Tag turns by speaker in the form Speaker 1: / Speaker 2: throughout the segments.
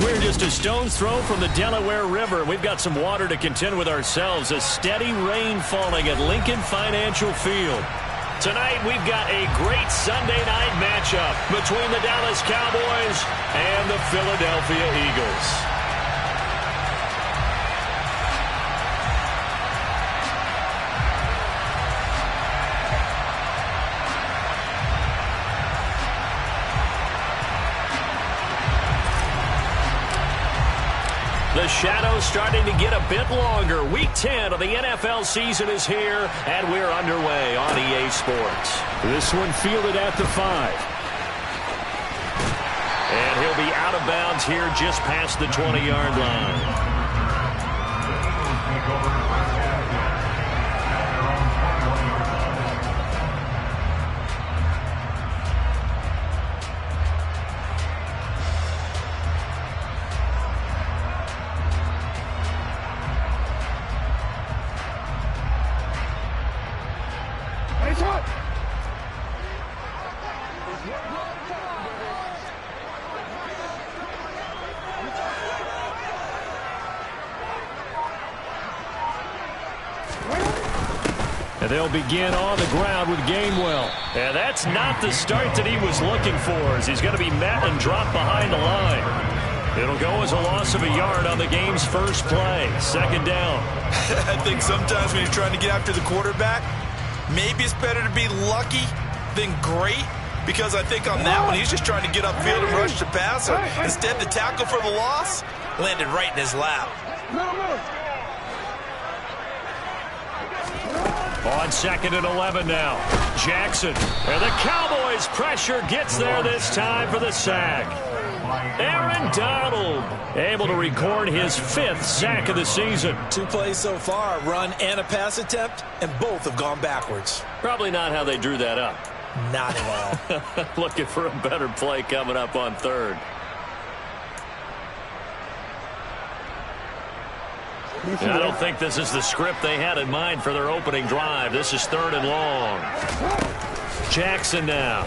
Speaker 1: We're just a stone's throw from the Delaware River. We've got some water to contend with ourselves. A steady rain falling at Lincoln Financial Field. Tonight, we've got a great Sunday night matchup between the Dallas Cowboys and the Philadelphia Eagles. The shadow's starting to get a bit longer. Week 10 of the NFL season is here, and we're underway on EA Sports. This one fielded at the 5. And he'll be out of bounds here just past the 20-yard line. And they'll begin on the ground with Gainwell. And that's not the start that he was looking for, as he's going to be met and dropped behind the line. It'll go as a loss of a yard on the game's first play. Second down.
Speaker 2: I think sometimes when you're trying to get after the quarterback, maybe it's better to be lucky than great, because I think on that one, he's just trying to get upfield and rush the passer. Instead, the tackle for the loss landed right in his lap.
Speaker 1: On 2nd and 11 now. Jackson. And the Cowboys' pressure gets there this time for the sack. Aaron Donald able to record his 5th sack of the season.
Speaker 2: 2 plays so far, a run and a pass attempt, and both have gone backwards.
Speaker 1: Probably not how they drew that up.
Speaker 2: Not at all.
Speaker 1: Looking for a better play coming up on 3rd. I don't think this is the script they had in mind for their opening drive. This is 3rd and long. Jackson now.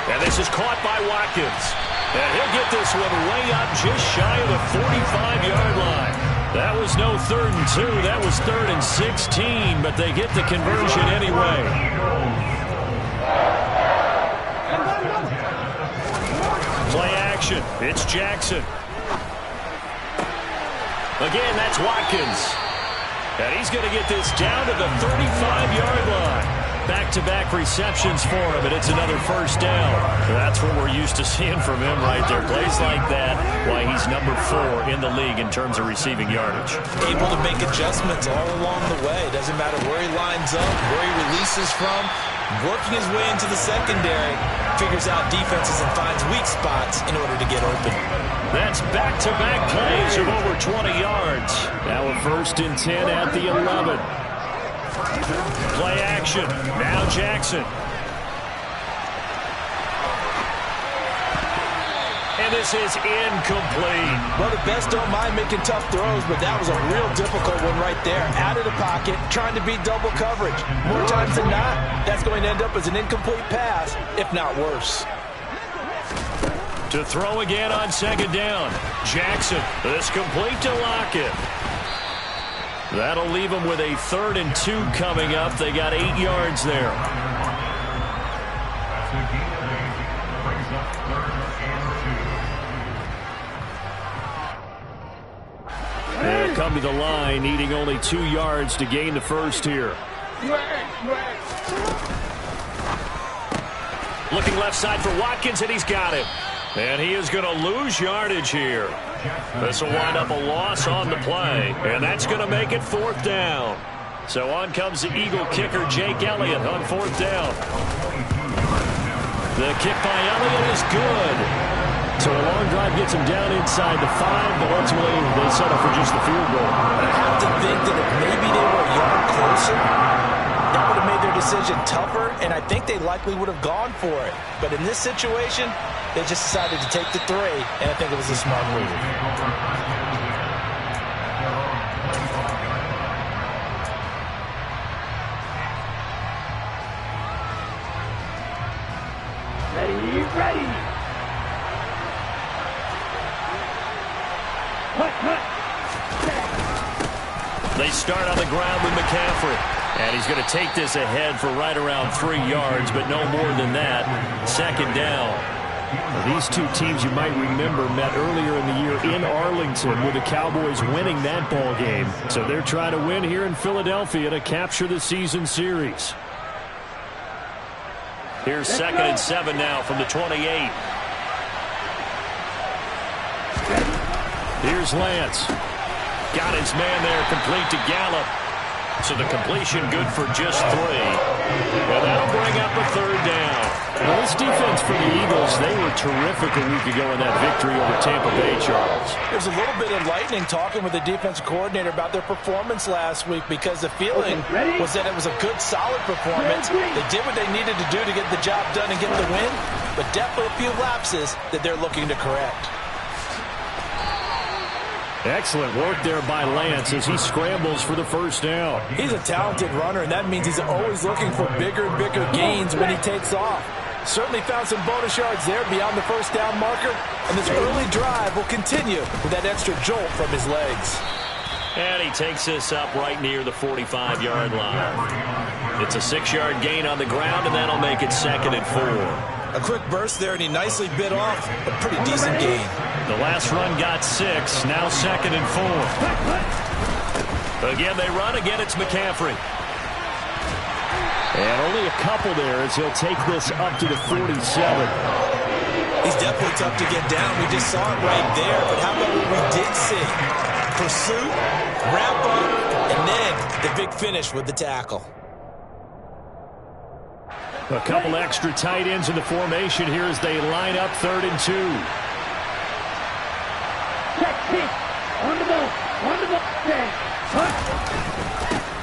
Speaker 1: And this is caught by Watkins. And he'll get this one way up just shy of the 45-yard line. That was no 3rd and 2. That was 3rd and 16, but they get the conversion anyway. Play action. It's Jackson. Again, that's Watkins. And he's going to get this down to the 35-yard line. Back-to-back receptions for him, and it's another first down. That's what we're used to seeing from him right there. Plays like that, why he's number 4 in the league in terms of receiving yardage.
Speaker 2: Able to make adjustments all along the way. Doesn't matter where he lines up, where he releases from. Working his way into the secondary, figures out defenses and finds weak spots in order to get open.
Speaker 1: That's back-to-back plays of over 20 yards. Now a 1st and 10 at the 11. Play action. Now Jackson. And this is incomplete.
Speaker 2: Well, the best don't mind making tough throws, but that was a real difficult one right there. Out of the pocket, trying to beat double coverage. More times than not, that's going to end up as an incomplete pass, if not worse.
Speaker 1: To throw again on 2nd down. Jackson. This complete to Lockett. That'll leave them with a 3rd and 2 coming up. They got 8 yards there. They'll come to the line, needing only 2 yards to gain the first here. Looking left side for Watkins, and he's got it. And he is going to lose yardage here. This will wind up a loss on the play, and that's going to make it 4th down. So on comes the Eagle kicker, Jake Elliott, on 4th down. The kick by Elliott is good. So a long drive gets him down inside the 5, but ultimately they settle for just the field goal.
Speaker 2: I have to think that if maybe they were a yard closer, that would have made their decision tougher, and I think they likely would have gone for it. But in this situation, they just decided to take the 3, and I think it was a smart move.
Speaker 3: Ready.
Speaker 1: start on the ground with McCaffrey. And he's going to take this ahead for right around 3 yards, but no more than that. Second down. Well, these two teams, you might remember, met earlier in the year in Arlington with the Cowboys winning that ball game. So they're trying to win here in Philadelphia to capture the season series. Here's 2nd and 7 now from the 28. Here's Lance. Got his man there, complete to Gallup. So the completion good for just 3. Well, that'll bring up a 3rd down. Well, this defense for the Eagles, they were terrific a week ago in that victory over Tampa Bay, Charles.
Speaker 3: There's a little bit enlightening talking with the defensive coordinator about their performance last week, because the feeling was that it was a good, solid performance. They did what they needed to do to get the job done and get the win, but definitely a few lapses that they're looking to correct.
Speaker 1: Excellent work there by Lance as he scrambles for the 1st down.
Speaker 3: He's a talented runner, and that means he's always looking for bigger and bigger gains when he takes off. Certainly found some bonus yards there beyond the 1st down marker, and this early drive will continue with that extra jolt from his legs.
Speaker 1: And he takes this up right near the 45-yard line. It's a 6-yard gain on the ground, and that'll make it 2nd and 4.
Speaker 2: A quick burst there, and he nicely bit off a pretty decent gain.
Speaker 1: The last run got 6, now 2nd and 4. Again, they run. Again, it's McCaffrey. And only a couple there as he'll take this up to the 47.
Speaker 2: He's definitely tough to get down. We just saw it right there. But how about what we did see? Pursuit, wrap up, and then the big finish with the tackle.
Speaker 1: A couple extra tight ends in the formation here as they line up 3rd and 2.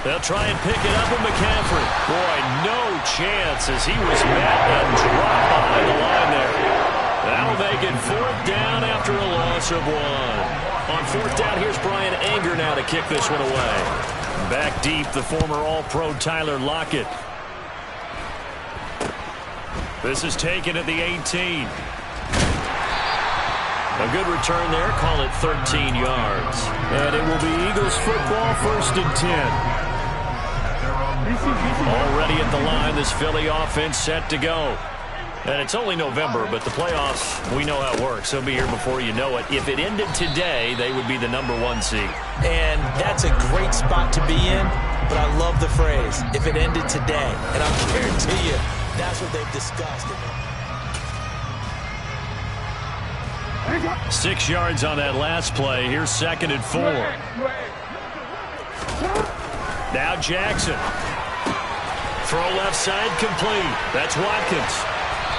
Speaker 1: They'll try and pick it up with McCaffrey. Boy, no chance as he was met and dropped behind the line there. That'll make it 4th down after a loss of 1. On 4th down, here's Brian Anger now to kick this one away. Back deep, the former All-Pro Tyler Lockett. This is taken at the 18. A good return there. Call it 13 yards. And it will be Eagles football, 1st and 10. Already at the line, this Philly offense set to go. And it's only November, but the playoffs, we know how it works. They'll be here before you know it. If it ended today, they would be the #1 seed.
Speaker 3: And that's a great spot to be in, but I love the phrase, if it ended today. And I guarantee you, that's what they've discussed.
Speaker 1: 6 yards on that last play. Here's 2nd and 4. Now Jackson. Throw left side complete. That's Watkins.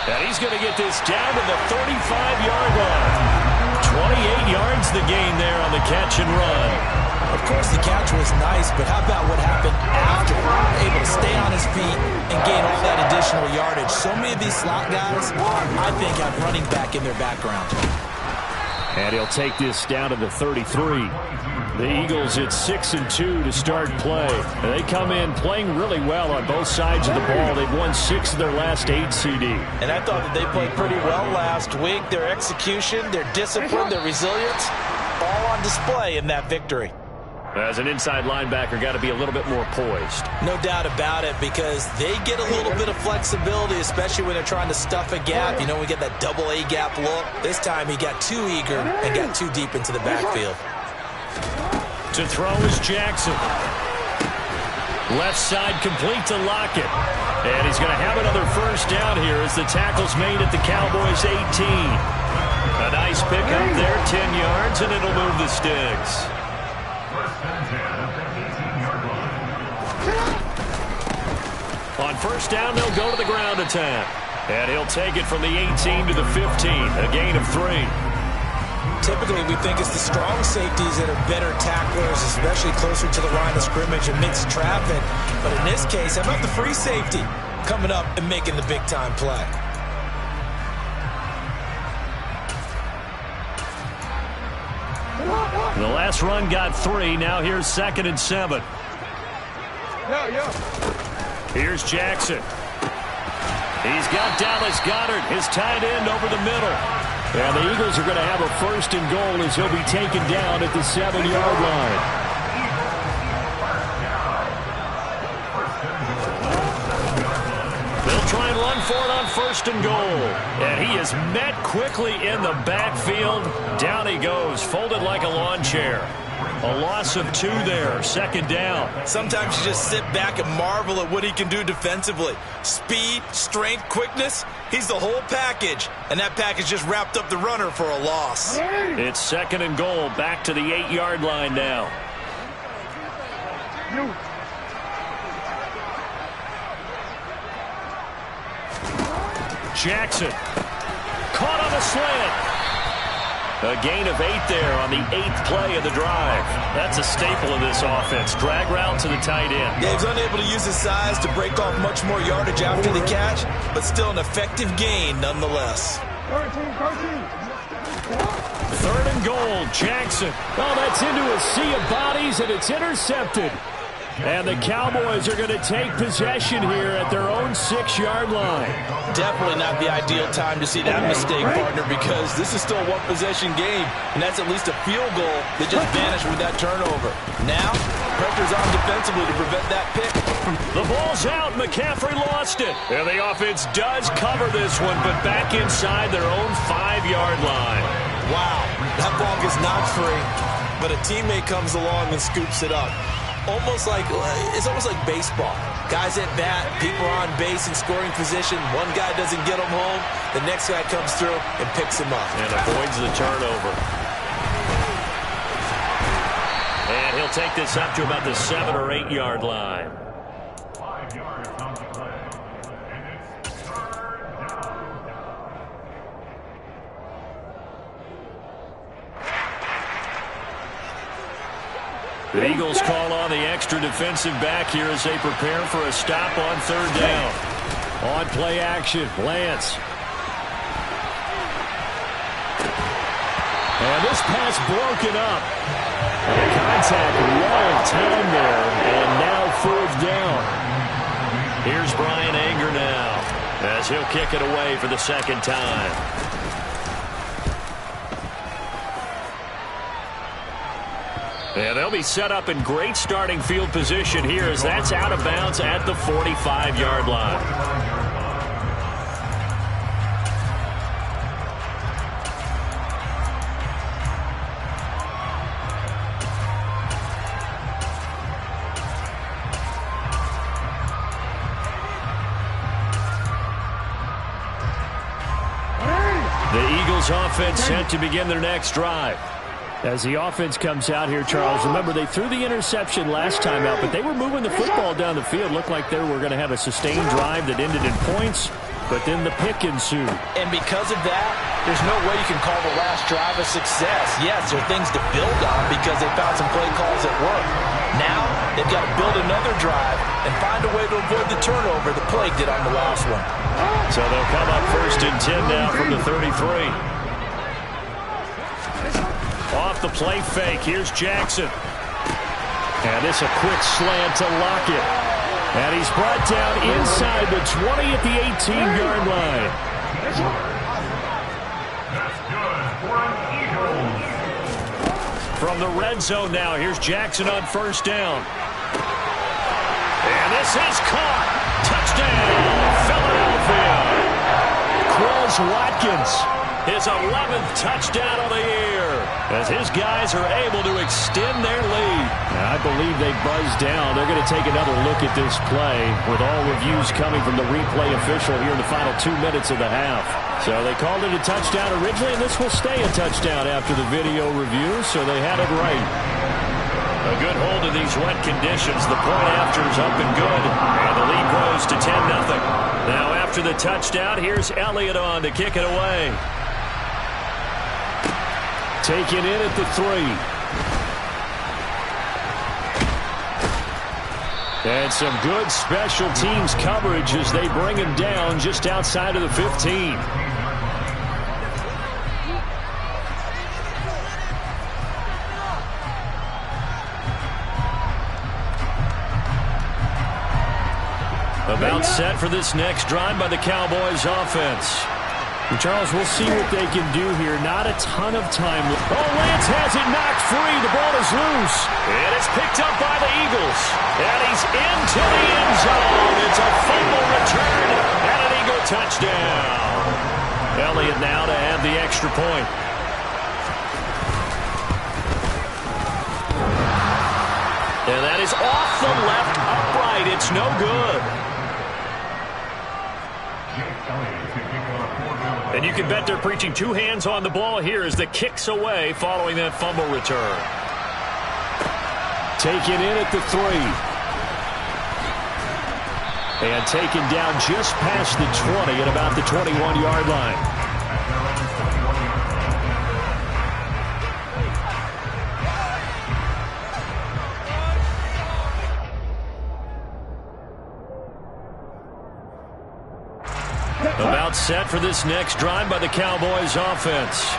Speaker 1: And he's going to get this down to the 35-yard line. 28 yards the gain there on the catch and run.
Speaker 3: Of course, the catch was nice, but how about what happened after? Able to stay on his feet and gain all that additional yardage. So many of these slot guys, I think, have running back in their background.
Speaker 1: And he'll take this down to the 33. The Eagles at 6 and 2 to start play. And they come in playing really well on both sides of the ball. They've won 6 of their last 8 CD.
Speaker 3: And I thought that they played pretty well last week. Their execution, their discipline, their resilience, all on display in that victory.
Speaker 1: As an inside linebacker, got to be a little bit more poised.
Speaker 3: No doubt about it, because they get a little bit of flexibility, especially when they're trying to stuff a gap. You know, we get that double A gap look. This time he got too eager and got too deep into the backfield.
Speaker 1: To throw is Jackson. Left side complete to Lockett. And he's going to have another 1st down here as the tackle's made at the Cowboys' 18. A nice pickup there, 10 yards, and it'll move the sticks. On 1st down, they'll go to the ground attack. And he'll take it from the 18 to the 15, a gain of 3.
Speaker 3: Typically, we think it's the strong safeties that are better tacklers, especially closer to the line of scrimmage amidst traffic. But in this case, how about the free safety coming up and making the big-time play?
Speaker 1: The last run got 3. Now here's 2nd and 7. Here's Jackson. He's got Dallas Goedert, his tight end, over the middle. And the Eagles are going to have a 1st and goal as he'll be taken down at the 7-yard line. They'll try and run for it on 1st and goal. And he is met quickly in the backfield. Down he goes, folded like a lawn chair. A loss of 2 there, 2nd down.
Speaker 2: Sometimes you just sit back and marvel at what he can do defensively. Speed, strength, quickness, he's the whole package. And that package just wrapped up the runner for a loss.
Speaker 1: It's 2nd and goal, back to the 8-yard line now. Jackson, caught on a slant. A gain of 8 there on the 8th play of the drive. That's a staple of this offense. Drag route to the tight end.
Speaker 2: Yeah, he's unable to use his size to break off much more yardage after the catch, but still an effective gain nonetheless.
Speaker 1: 3rd and goal, Jackson. Oh, that's into a sea of bodies, and it's intercepted. And the Cowboys are going to take possession here at their own 6-yard line.
Speaker 3: Definitely not the ideal time to see that mistake, partner, because this is still a one-possession game, and that's at least a field goal that just vanished with that turnover. Now, pressure's on defensively to prevent that pick.
Speaker 1: The ball's out. McCaffrey lost it. And the offense does cover this one, but back inside their own 5-yard line.
Speaker 2: Wow, that ball gets knocked free, but a teammate comes along and scoops it up. It's almost like baseball. Guys at bat, people are on base in scoring position. One guy doesn't get them home. The next guy comes through and picks him up.
Speaker 1: And avoids the turnover. And he'll take this up to about the 7 or 8 yard line.
Speaker 4: 5 yards on the play. And it's 3rd down.
Speaker 1: The Eagles call on the extra defensive back here as they prepare for a stop on 3rd down. On play action, Lance. And this pass broken up. And contact well timed there, and now 4th down. Here's Brian Anger now as he'll kick it away for the 2nd time. And they'll be set up in great starting field position here as that's out of bounds at the 45-yard line. The Eagles offense set to begin their next drive. As the offense comes out here, Charles, remember they threw the interception last time out, but they were moving the football down the field. Looked like they were going to have a sustained drive that ended in points, but then the pick ensued.
Speaker 3: And because of that, there's no way you can call the last drive a success. Yes, there are things to build on because they found some play calls that work. Now, they've got to build another drive and find a way to avoid the turnover the plague did on the last one.
Speaker 1: So they'll come up 1st and 10 now from the 33. Off the play fake, here's Jackson. And this a quick slant to Lockett. And he's brought down inside the 20 at the 18-yard line.
Speaker 4: That's good for an Eagle.
Speaker 1: From the red zone now, here's Jackson on 1st down. And this is caught. Touchdown, Philadelphia. Quez Watkins. His 11th touchdown of the year as his guys are able to extend their lead. I believe they buzzed down. They're going to take another look at this play with all reviews coming from the replay official here in the final 2 minutes of the half. So they called it a touchdown originally, and this will stay a touchdown after the video review, so they had it right. A good hold of these wet conditions. The point after is up and good, and the lead grows to 10-0. Now after the touchdown, here's Elliott on to kick it away. Taken in at the 3. And some good special teams coverage as they bring him down just outside of the 15. About set for this next drive by the Cowboys offense. Charles, we'll see what they can do here. Not a ton of time. Oh, Lance has it knocked free. The ball is loose. And it's picked up by the Eagles. And he's into the end zone. It's a fumble return and an Eagle touchdown. Elliott now to add the extra point. And that is off the left upright. It's no good. And you can bet they're preaching two hands on the ball here as the kick's away following that fumble return. Taken in at the 3. And taken down just past the 20 at about the 21-yard line. About set for this next drive by the Cowboys offense.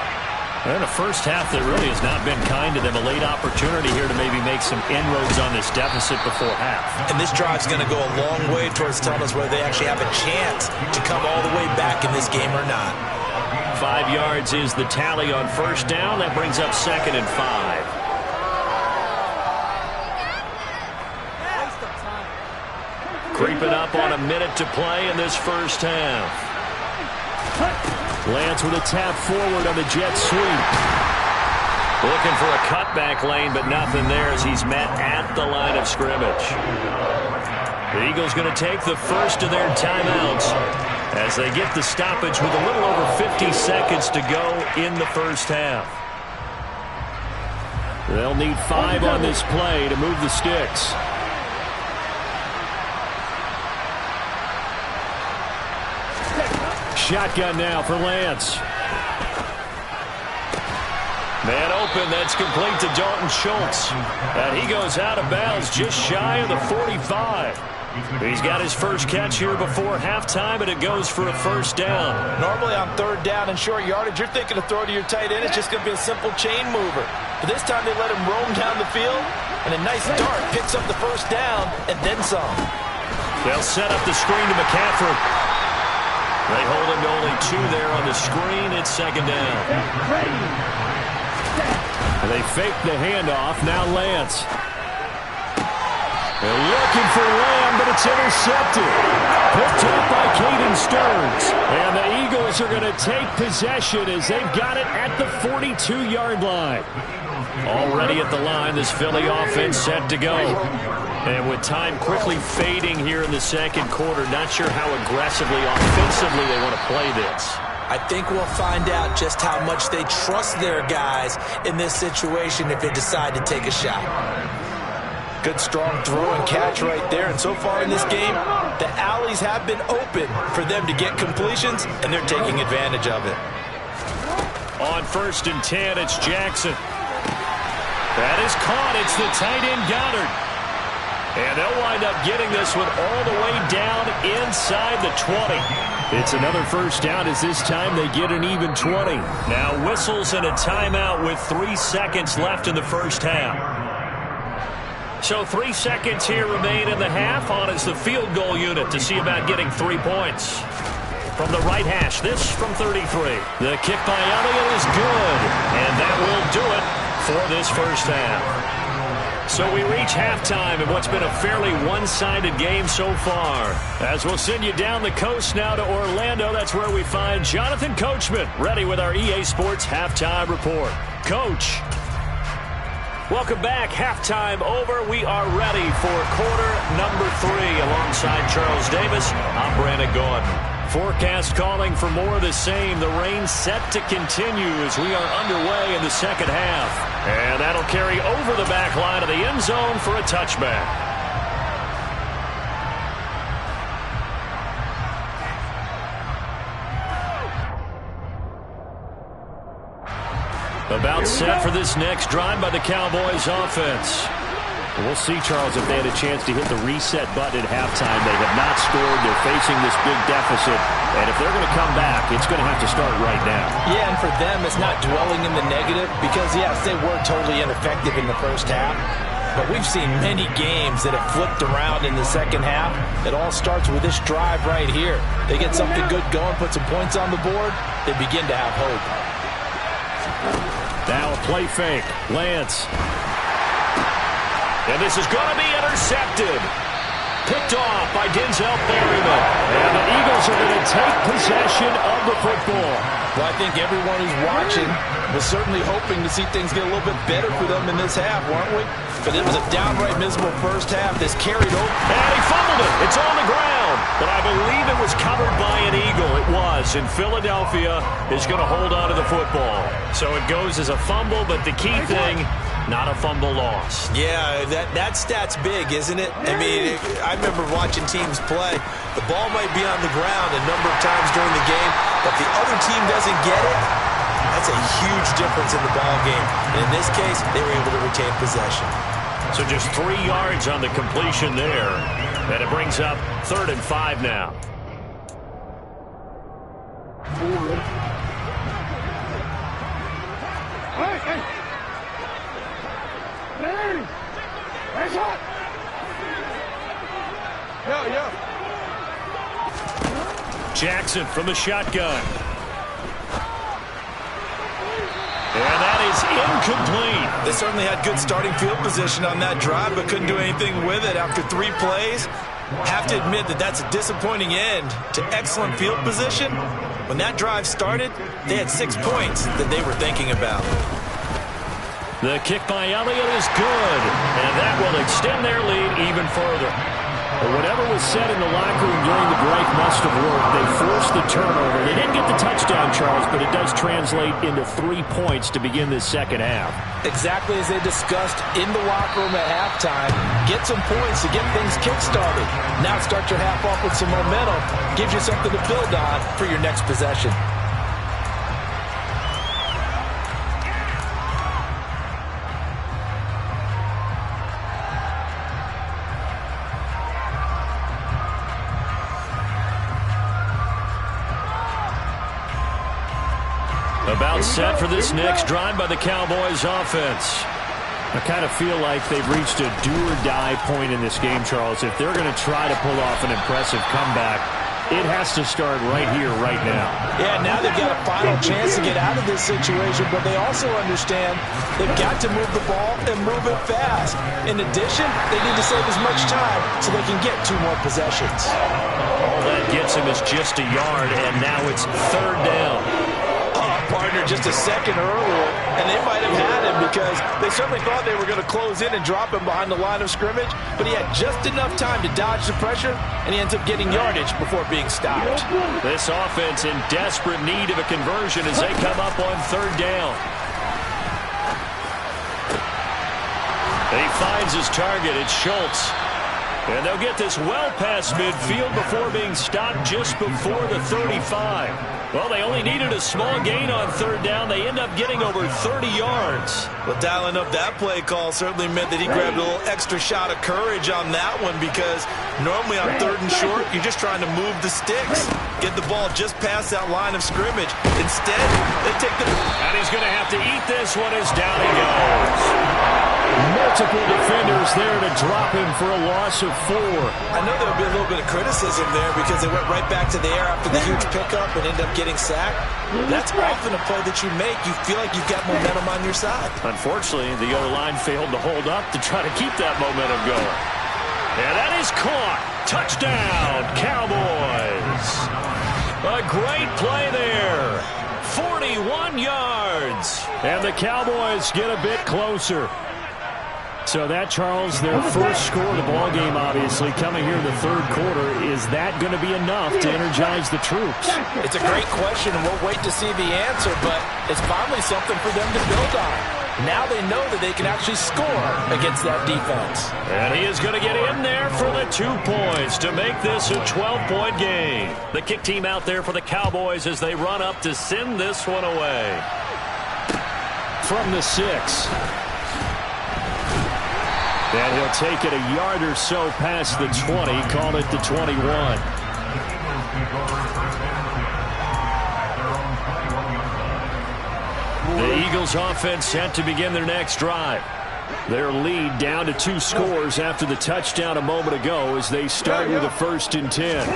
Speaker 1: And a first half that really has not been kind to them. A late opportunity here to maybe make some inroads on this deficit before half.
Speaker 3: And this drive's going to go a long way towards telling us whether they actually have a chance to come all the way back in this game or not.
Speaker 1: 5 yards is the tally on first down. That brings up 2nd and 5. Creeping up on a minute to play in this first half. Lance with a tap forward on the jet sweep. Looking for a cutback lane, but nothing there as he's met at the line of scrimmage. The Eagles going to take the first of their timeouts as they get the stoppage with a little over 50 seconds to go in the first half. They'll need 5 on this play to move the sticks. Shotgun now for Lance. Man open, that's complete to Dalton Schultz. And he goes out of bounds just shy of the 45. He's got his first catch here before halftime, and it goes for a first down.
Speaker 3: Normally on third down and short yardage, you're thinking to throw to your tight end. It's just going to be a simple chain mover. But this time they let him roam down the field, and a nice dart picks up the first down and then some.
Speaker 1: They'll set up the screen to McCaffrey. They hold him to only 2 there on the screen. It's 2nd down. They fake the handoff. Now Lance. They're looking for Lamb, but it's intercepted. Picked up by Caden Stearns. And the Eagles are going to take possession as they've got it at the 42-yard line. Already at the line, this Philly offense set to go. And with time quickly fading here in the second quarter, not sure how aggressively, offensively they want to play this.
Speaker 3: I think we'll find out just how much they trust their guys in this situation if they decide to take a shot. Good strong throw and catch right there. And so far in this game, the alleys have been open for them to get completions, and they're taking advantage of it.
Speaker 1: On 1st and 10, it's Jackson. That is caught. It's the tight end Goddard. And they'll wind up getting this one all the way down inside the 20. It's another first down as this time they get an even 20. Now whistles and a timeout with 3 seconds left in the first half. So 3 seconds here remain in the half. On is the field goal unit to see about getting 3 points. From the right hash, this from 33. The kick by Elliott is good. And that will do it for this first half. So we reach halftime in what's been a fairly one-sided game so far. As we'll send you down the coast now to Orlando, that's where we find Jonathan Coachman, ready with our EA Sports Halftime Report. Coach. Welcome back. Halftime over. We are ready for quarter number 3. Alongside Charles Davis, I'm Brandon Gordon. Forecast calling for more of the same. The rain set to continue as we are underway in the second half. And that'll carry over the back line of the end zone for a touchback. About set for this next drive by the Cowboys offense. We'll see, Charles, if they had a chance to hit the reset button at halftime. They have not scored. They're facing this big deficit. And if they're going to come back, it's going to have to start right now.
Speaker 3: Yeah, and for them, it's not dwelling in the negative because, yes, they were totally ineffective in the first half. but we've seen many games that have flipped around in the second half. It all starts with this drive right here. They get something good going, put some points on the board, they begin to have hope.
Speaker 1: Now a play fake. Lance. And this is going to be intercepted. Picked off by Denzel Berryman. And the Eagles are going to take possession of the football.
Speaker 3: Well, I think everyone who's watching was certainly hoping to see things get a little bit better for them in this half, weren't we? But it was a downright miserable first half. This carried over.
Speaker 1: And he fumbled it. It's on the ground. But I believe it was covered by an Eagle. It was. And Philadelphia is going to hold on to the football. So it goes as a fumble, but the key thing, not a fumble loss.
Speaker 2: Yeah, that stat's big, isn't it? I mean, I remember watching teams play. The ball might be on the ground a number of times during the game, but the other team doesn't get it. That's a huge difference in the ball game. And in this case, they were able to retain possession.
Speaker 1: So just 3 yards on the completion there. And it brings up 3rd and 5 now. Jackson from the shotgun. And that is incomplete.
Speaker 2: They certainly had good starting field position on that drive, but couldn't do anything with it after 3 plays. Have to admit that that's a disappointing end to excellent field position. When that drive started, they had 6 points that they were thinking about.
Speaker 1: The kick by Elliott is good, and that will extend their lead even further. But whatever was said in the locker room during the break must have worked. They forced the turnover. They didn't get the touchdown, Charles, but it does translate into 3 points to begin this second half.
Speaker 3: Exactly as they discussed in the locker room at halftime. Get some points to get things kick-started. Now start your half off with some momentum. Gives you something to build on for your next possession.
Speaker 1: About set for this next drive by the Cowboys offense. I kind of feel like they've reached a do-or-die point in this game, Charles. If they're going to try to pull off an impressive comeback, it has to start right here, right now.
Speaker 3: Yeah, now they've got a final chance to get out of this situation, but they also understand they've got to move the ball and move it fast. In addition, they need to save as much time so they can get 2 more possessions.
Speaker 1: All that gets him is just a yard, and now it's 3rd down.
Speaker 3: Partner just a second earlier, and they might have had him because they certainly thought they were going to close in and drop him behind the line of scrimmage, but he had just enough time to dodge the pressure, and he ends up getting yardage before being stopped.
Speaker 1: This offense in desperate need of a conversion as they come up on 3rd down. He finds his target. It's Schultz. And they'll get this well past midfield before being stopped just before the 35. Well, they only needed a small gain on 3rd down. They end up getting over 30 yards.
Speaker 2: Well, dialing up that play call certainly meant that he grabbed a little extra shot of courage on that one, because normally on 3rd and short, you're just trying to move the sticks, get the ball just past that line of scrimmage. Instead, they take the...
Speaker 1: And he's going to have to eat this one as down he goes. Multiple defenders there to drop him for a loss of 4.
Speaker 2: I know there'll be a little bit of criticism there because they went right back to the air after the huge pickup and ended up getting sacked. That's often a play that you make. You feel like you've got momentum on your side.
Speaker 1: Unfortunately, the O-line failed to hold up to try to keep that momentum going. And that is caught. Touchdown, Cowboys. A great play there. 41 yards. And the Cowboys get a bit closer. So that, Charles, their first score of the ball game, obviously, coming here in the 3rd quarter. Is that going to be enough to energize the troops?
Speaker 3: It's a great question, and we'll wait to see the answer, but it's finally something for them to build on. Now they know that they can actually score against that defense.
Speaker 1: And he is going to get in there for the 2 points to make this a 12-point game. The kick team out there for the Cowboys as they run up to send this one away. From the 6. And he'll take it a yard or so past the 20, call it the 21. The Eagles offense set to begin their next drive. Their lead down to 2 scores after the touchdown a moment ago as they start with a 1st and 10.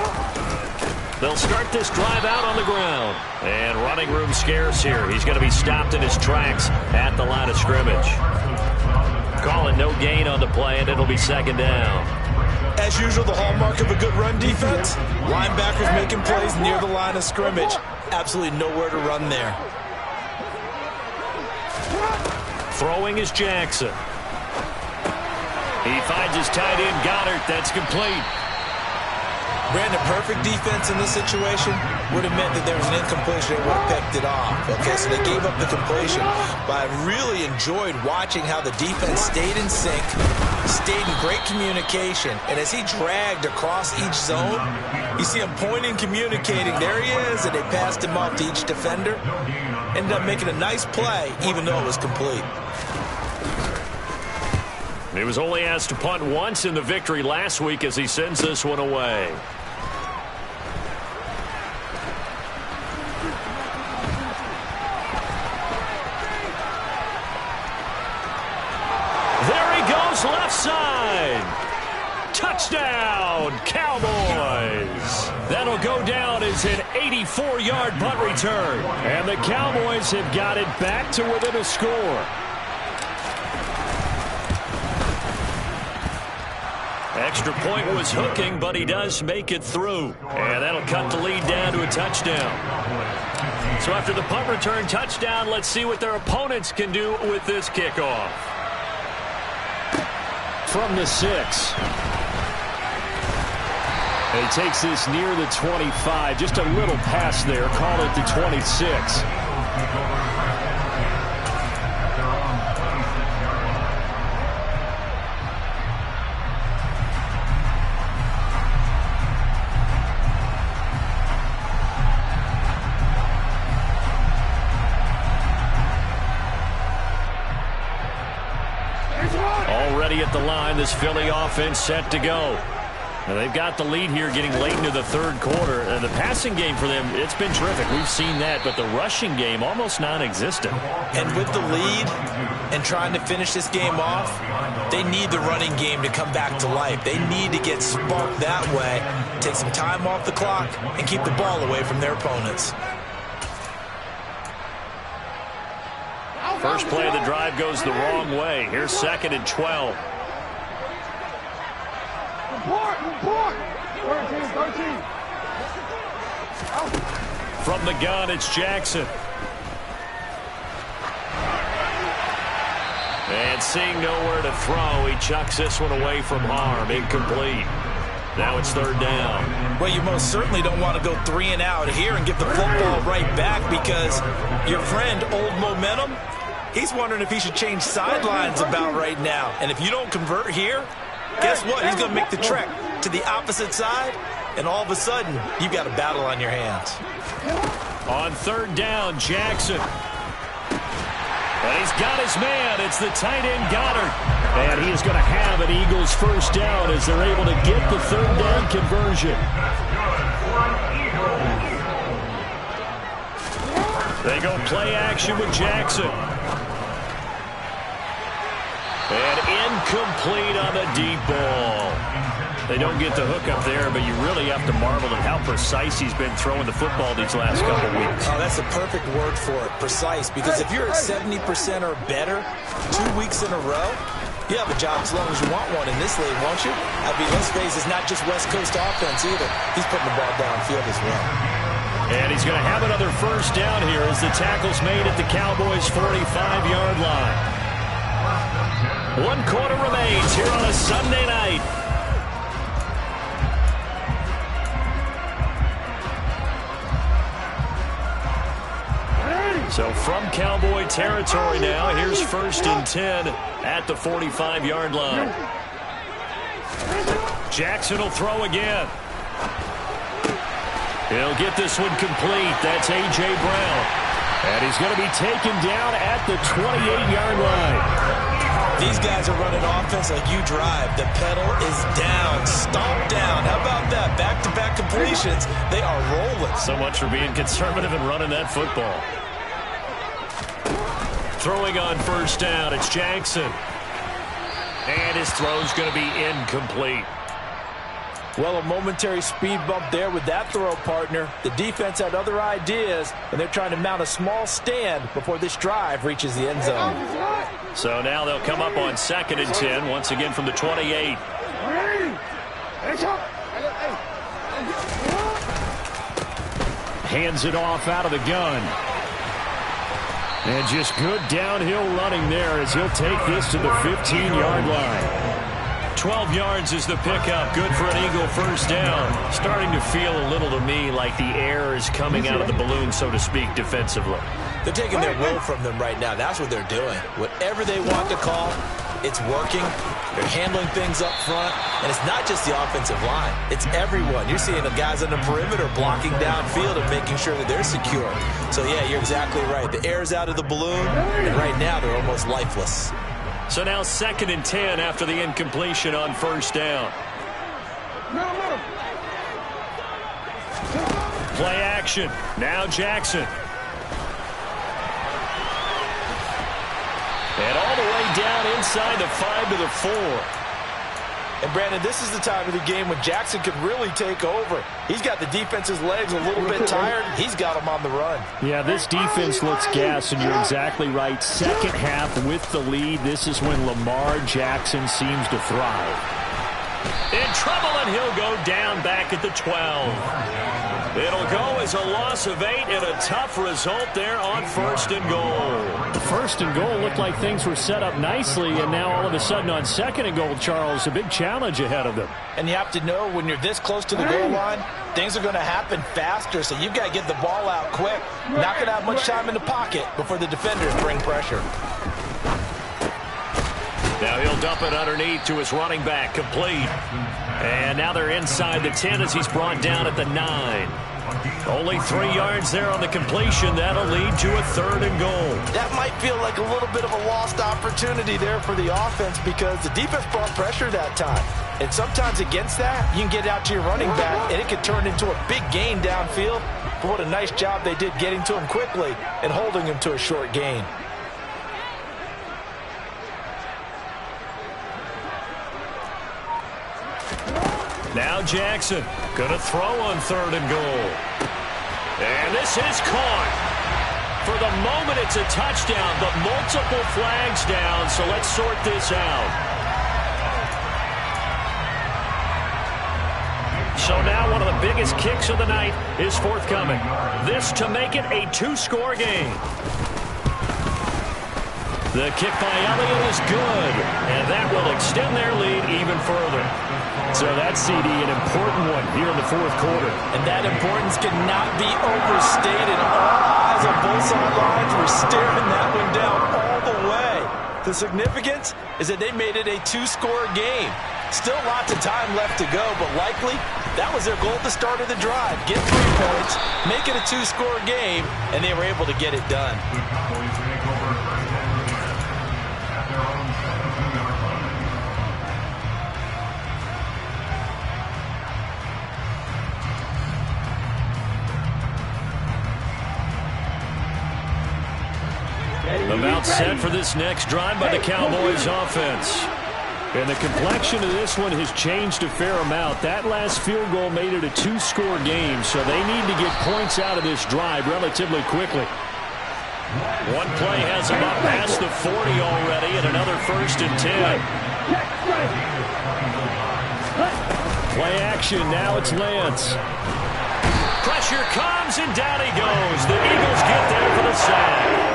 Speaker 1: They'll start this drive out on the ground. And running room scarce here. He's going to be stopped in his tracks at the line of scrimmage. Calling no gain on the play, and it'll be 2nd down.
Speaker 3: As usual, the hallmark of a good run defense, linebackers making plays near the line of scrimmage. Absolutely nowhere to run there.
Speaker 1: Throwing is Jackson. He finds his tight end, Goddard. That's complete.
Speaker 3: Brandon, perfect defense in this situation would have meant that there was an incompletion. They would have picked it off. Okay, so they gave up the completion. But I really enjoyed watching how the defense stayed in sync, stayed in great communication. And as he dragged across each zone, you see him pointing, communicating. There he is, and they passed him off to each defender. Ended up making a nice play, even though it was complete.
Speaker 1: He was only asked to punt once in the victory last week as he sends this one away. There he goes, left side. Touchdown, Cowboys. That'll go down as an 84-yard punt return. And the Cowboys have got it back to within a score. Extra point was hooking, but he does make it through. And that'll cut the lead down to a touchdown. So after the punt return touchdown, let's see what their opponents can do with this kickoff. From the 6. He takes this near the 25. Just a little pass there. Call it the 26. Already at the line, this Philly offense set to go. Now they've got the lead here getting late into the 3rd quarter. And the passing game for them, it's been terrific. We've seen that, but the rushing game almost non-existent.
Speaker 3: And with the lead and trying to finish this game off, they need the running game to come back to life. They need to get sparked that way, take some time off the clock, and keep the ball away from their opponents.
Speaker 1: First play of the drive goes the wrong way. Here's 2nd and 12. From the gun, it's Jackson. And seeing nowhere to throw, he chucks this one away from harm. Incomplete. Now it's 3rd down.
Speaker 3: Well, you most certainly don't want to go 3 and out here and give the football right back because your friend, Old Momentum, he's wondering if he should change sidelines about right now. And if you don't convert here, guess what? He's going to make the trek to the opposite side, and all of a sudden, you've got a battle on your hands.
Speaker 1: On 3rd down, Jackson. And he's got his man. It's the tight end, Goddard. And he is going to have an Eagles 1st down as they're able to get the 3rd down conversion. They go play action with Jackson. And incomplete on the deep ball. They don't get the hook up there, but you really have to marvel at how precise he's been throwing the football these last couple weeks.
Speaker 3: Oh, that's the perfect word for it, precise. Because if you're at 70% or better 2 weeks in a row, you have a job as long as you want one in this league, won't you? I mean, let's face it, it's not just West Coast offense either. He's putting the ball downfield as well.
Speaker 1: And he's going to have another 1st down here as the tackle's made at the Cowboys' 45-yard line. 1 quarter remains here on a Sunday night. So from Cowboy territory now, here's 1st and 10 at the 45-yard line. Jackson will throw again. He'll get this one complete. That's A.J. Brown. And he's going to be taken down at the 28-yard line.
Speaker 3: These guys are running offense like you drive. The pedal is down, stomped down. How about that? Back-to-back completions. They are rolling.
Speaker 1: So much for being conservative and running that football. Throwing on 1st down, it's Jackson. And his throw's going to be incomplete.
Speaker 3: Well, a momentary speed bump there with that throw, partner. The defense had other ideas, and they're trying to mount a small stand before this drive reaches the end zone.
Speaker 1: So now they'll come up on 2nd and 10, once again from the 28. Hands it off out of the gun. And just good downhill running there as he'll take this to the 15-yard line. 12 yards is the pickup. Good for an Eagle first down. Starting to feel a little to me like the air is coming out of the balloon, so to speak, defensively.
Speaker 3: They're taking their will from them right now. That's what they're doing. Whatever they want to call, it's working. They're handling things up front. And it's not just the offensive line. It's everyone. You're seeing the guys on the perimeter blocking downfield and making sure that they're secure. So, yeah, you're exactly right. The air's out of the balloon, and right now they're almost lifeless.
Speaker 1: So now 2nd and 10 after the incompletion on first down. Play action. Now Jackson. And all the way down inside the 5 to the 4.
Speaker 3: And, Brandon, this is the time of the game when Jackson could really take over. He's got the defense's legs a little bit tired. He's got them on the run.
Speaker 1: Yeah, this defense looks gassed, and you're exactly right. Second half with the lead, this is when Lamar Jackson seems to thrive. In trouble, and he'll go down back at the 12. It'll go as a loss of 8 and a tough result there on 1st and goal. The 1st and goal looked like things were set up nicely, and now all of a sudden on 2nd and goal, Charles, a big challenge ahead of them.
Speaker 3: And you have to know when you're this close to the goal line, things are going to happen faster, so you've got to get the ball out quick. Not going to have much time in the pocket before the defenders bring pressure.
Speaker 1: Now he'll dump it underneath to his running back, complete. And now they're inside the 10 as he's brought down at the 9. Only 3 yards there on the completion. That'll lead to a 3rd and goal.
Speaker 3: That might feel like a little bit of a lost opportunity there for the offense because the defense brought pressure that time. And sometimes against that, you can get out to your running back, and it can turn into a big gain downfield. But what a nice job they did getting to him quickly and holding him to a short gain.
Speaker 1: Now Jackson going to throw on 3rd and goal. And this is caught. For the moment, it's a touchdown, but multiple flags down, so let's sort this out. So now one of the biggest kicks of the night is forthcoming. This to make it a 2-score game. The kick by Elliott is good, and that will extend their lead even further. So that's, CD, an important one here in the 4th quarter.
Speaker 3: And that importance cannot be overstated. All eyes on both sidelines were staring that one down all the way. The significance is that they made it a 2-score game. Still lots of time left to go, but likely that was their goal at the start of the drive. Get 3 points, make it a 2-score game, and they were able to get it done.
Speaker 1: About set for this next drive by the Cowboys offense. And the complexion of this one has changed a fair amount. That last field goal made it a 2-score game, so they need to get points out of this drive relatively quickly. One play has them up past the 40 already, and another 1st and 10. Play action, now it's Lance. Pressure comes, and down he goes. The Eagles get there for the sack.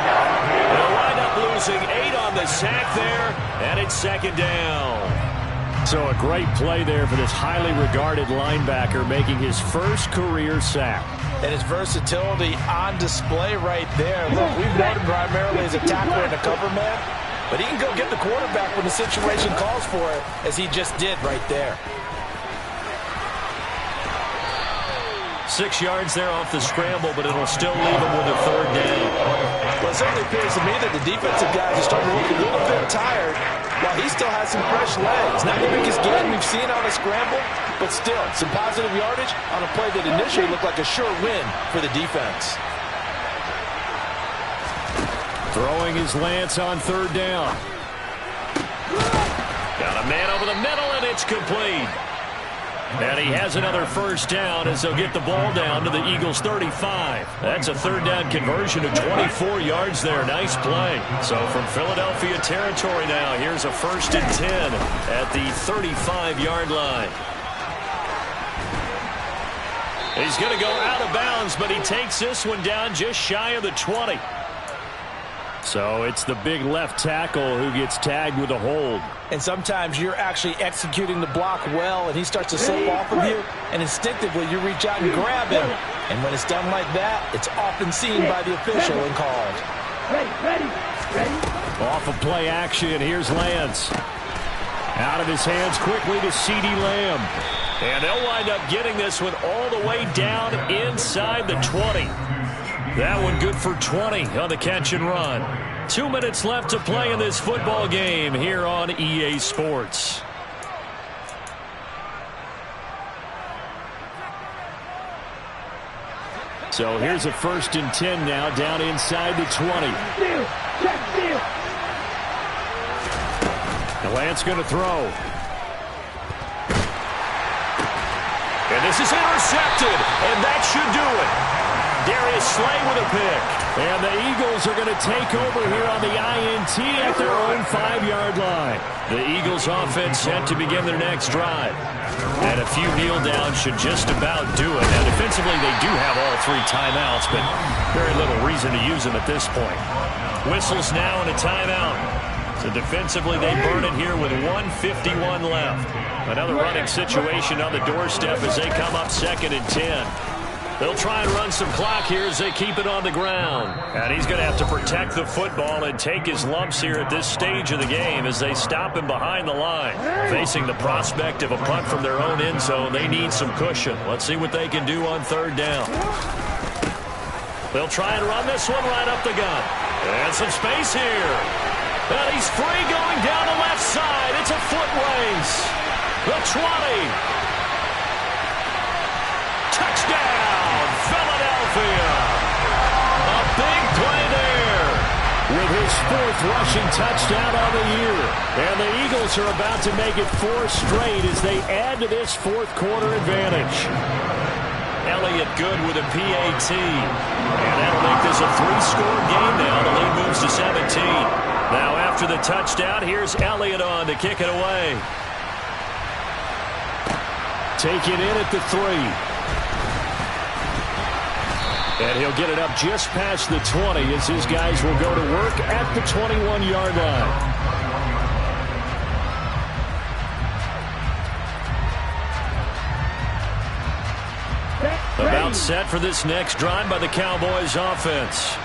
Speaker 1: They'll wind up losing 8 on the sack there, and it's 2nd down. So a great play there for this highly regarded linebacker making his first career sack.
Speaker 3: And his versatility on display right there. Look, we've known him primarily as a tackler and a cover man, but he can go get the quarterback when the situation calls for it, as he just did right there.
Speaker 1: 6 yards there off the scramble, but it'll still leave him with a 3rd down.
Speaker 3: Well, it certainly appears to me that the defensive guys are starting to look a little bit tired while he still has some fresh legs. Not the biggest game we've seen on a scramble, but still some positive yardage on a play that initially looked like a sure win for the defense.
Speaker 1: Throwing his Lance on 3rd down. Got a man over the middle, and it's complete. And he has another first down as they'll get the ball down to the Eagles' 35. That's a third down conversion of 24 yards there. Nice play. So from Philadelphia territory now, here's a 1st and 10 at the 35-yard line. He's going to go out of bounds, but he takes this one down just shy of the 20. So it's the big left tackle who gets tagged with a hold.
Speaker 3: And sometimes you're actually executing the block well, and he starts to slip off of you, and instinctively you reach out and grab him. And when it's done like that, it's often seen by the official and called.
Speaker 1: Off of play action, here's Lance. Out of his hands quickly to CeeDee Lamb. And they'll wind up getting this one all the way down inside the 20. That one good for 20 on the catch and run. 2 minutes left to play in this football game here on EA Sports. So here's a 1st and 10 now down inside the 20. Now Lance going to throw. And this is intercepted, and that should do it. Darius Slay with a pick. And the Eagles are going to take over here on the INT at their own 5-yard line. The Eagles offense set to begin their next drive. And a few kneel downs should just about do it. Now defensively they do have all 3 timeouts, but very little reason to use them at this point. Whistles now and a timeout. So defensively they burn it here with 1:51 left. Another running situation on the doorstep as they come up 2nd and 10. They'll try and run some clock here as they keep it on the ground. And he's going to have to protect the football and take his lumps here at this stage of the game as they stop him behind the line. Facing the prospect of a punt from their own end zone, they need some cushion. Let's see what they can do on 3rd down. They'll try and run this one right up the gut. And some space here. And he's free going down the left side. It's a foot race. The 20. Touchdown, Philadelphia. A big play there with his 4th rushing touchdown on the year. And the Eagles are about to make it 4 straight as they add to this 4th quarter advantage. Elliott good with a PAT. And that'll make this a 3-score game now. The lead moves to 17. Now after the touchdown, here's Elliott on to kick it away. Taken in at the 3. And he'll get it up just past the 20 as his guys will go to work at the 21-yard line. About set for this next drive by the Cowboys offense.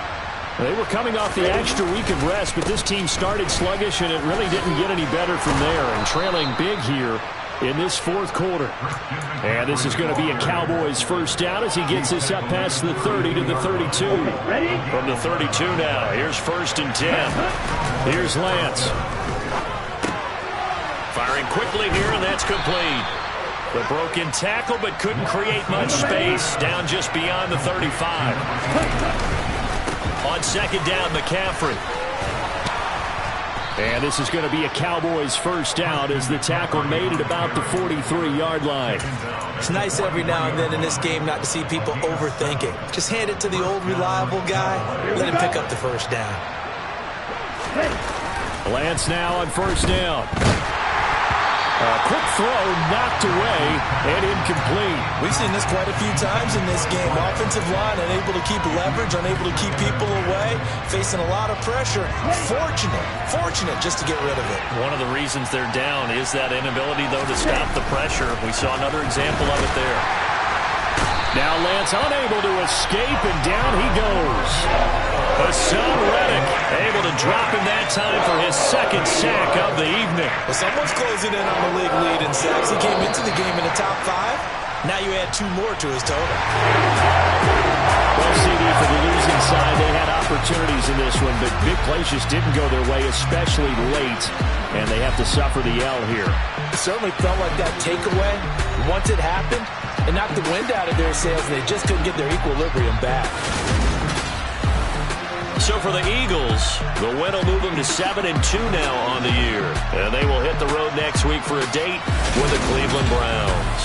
Speaker 1: They were coming off the extra week of rest, but this team started sluggish, and it really didn't get any better from there. And trailing big here in this 4th quarter. And this is going to be a Cowboys 1st down as he gets this up past the 30 to the 32. From the 32 now, here's 1st and 10. Here's Lance. Firing quickly here, and that's complete. The broken tackle, but couldn't create much space. Down just beyond the 35. On 2nd down, McCaffrey. And this is going to be a Cowboys 1st down as the tackle made it about the 43-yard line.
Speaker 3: It's nice every now and then in this game not to see people overthink it. Just hand it to the old reliable guy. Let him pick up the 1st down.
Speaker 1: Lance now on 1st down. A quick throw knocked away and incomplete.
Speaker 3: We've seen this quite a few times in this game. Offensive line unable to keep leverage, unable to keep people away, facing a lot of pressure. Fortunate just to get rid of it.
Speaker 1: One of the reasons they're down is that inability, though, to stop the pressure. We saw another example of it there. Now Lance unable to escape, and down he goes. Hassan Reddick able to drop him that time for his 2nd sack of the evening.
Speaker 3: Well, someone's closing in on the league lead in sacks. He came into the game in the top 5. Now you add 2 more to his total.
Speaker 1: Well, CD, for the losing side, they had opportunities in this one, but big plays just didn't go their way, especially late, and they have to suffer the L here.
Speaker 3: It certainly felt like that takeaway. Once it happened, it knocked the wind out of their sails, and they just couldn't get their equilibrium back.
Speaker 1: So for the Eagles, the win will move them to 7-2 now on the year. And they will hit the road next week for a date with the Cleveland Browns.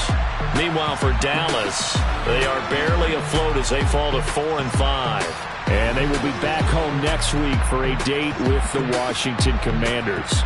Speaker 1: Meanwhile, for Dallas, they are barely afloat as they fall to 4-5.
Speaker 5: And they will be back home next week for a date with the Washington Commanders.